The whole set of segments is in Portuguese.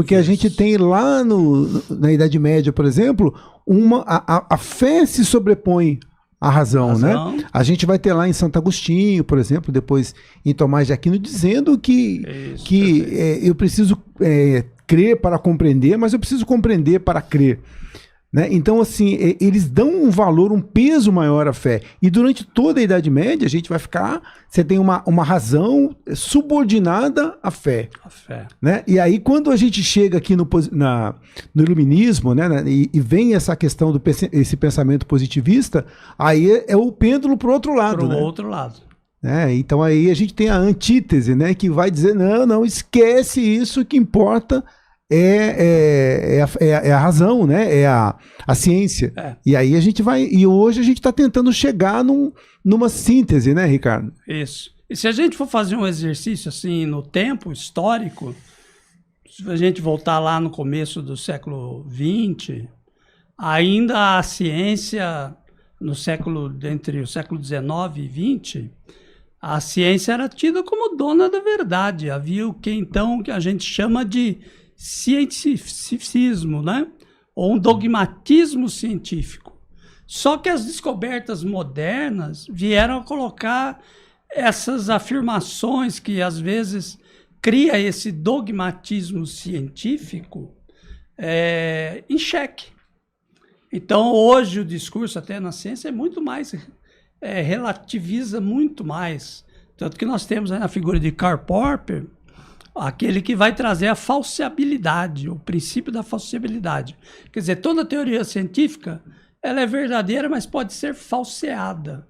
Porque a gente tem lá na Idade Média, por exemplo, a fé se sobrepõe à razão, né? A gente vai ter lá em Santo Agostinho, por exemplo, depois em Tomás de Aquino, dizendo que eu preciso crer para compreender, mas eu preciso compreender para crer. Né? Então, assim, eles dão um valor, um peso maior à fé. E durante toda a Idade Média, a gente vai ficar... Você tem uma razão subordinada à fé. A fé. Né? E aí, quando a gente chega aqui no Iluminismo, né, e vem essa questão esse pensamento positivista, aí é o pêndulo para o outro lado. Para o né? outro lado. Então, aí a gente tem a antítese, né, que vai dizer, não, esquece isso, o que importa... É a razão, né? É a ciência. E aí a gente vai... E hoje a gente está tentando chegar numa síntese, né, Ricardo? Isso. E se a gente for fazer um exercício assim no tempo histórico, se a gente voltar lá no começo do século XX, ainda a ciência, entre o século XIX e XX, a ciência era tida como dona da verdade. Havia o que então que a gente chama de cientificismo, né? Ou um dogmatismo científico. Só que as descobertas modernas vieram a colocar essas afirmações que às vezes cria esse dogmatismo científico em xeque. Então hoje o discurso até na ciência é muito mais, relativiza muito mais. Tanto que nós temos aí na figura de Karl Popper, aquele que vai trazer a falseabilidade, o princípio da falseabilidade. Quer dizer, toda teoria científica, ela é verdadeira, mas pode ser falseada.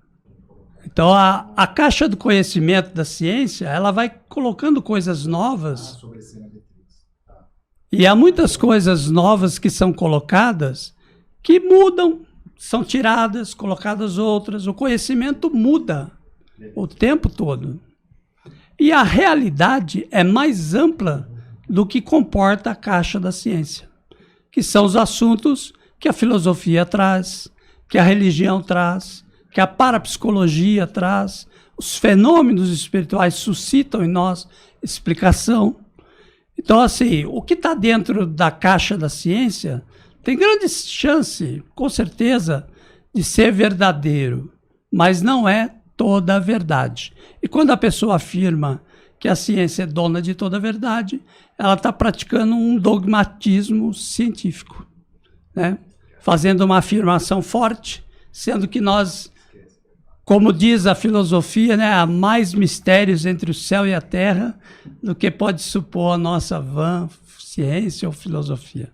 Então, a caixa do conhecimento da ciência, ela vai colocando coisas novas. E há muitas coisas novas que são colocadas, que mudam, são tiradas, colocadas outras. O conhecimento muda o tempo todo. E a realidade é mais ampla do que comporta a caixa da ciência, que são os assuntos que a filosofia traz, que a religião traz, que a parapsicologia traz, os fenômenos espirituais suscitam em nós explicação. Então, assim, o que está dentro da caixa da ciência tem grande chance, com certeza, de ser verdadeiro, mas não é toda a verdade. E quando a pessoa afirma que a ciência é dona de toda a verdade, ela está praticando um dogmatismo científico, né? Fazendo uma afirmação forte, sendo que nós, como diz a filosofia, né, há mais mistérios entre o céu e a terra do que pode supor a nossa vã ciência ou filosofia.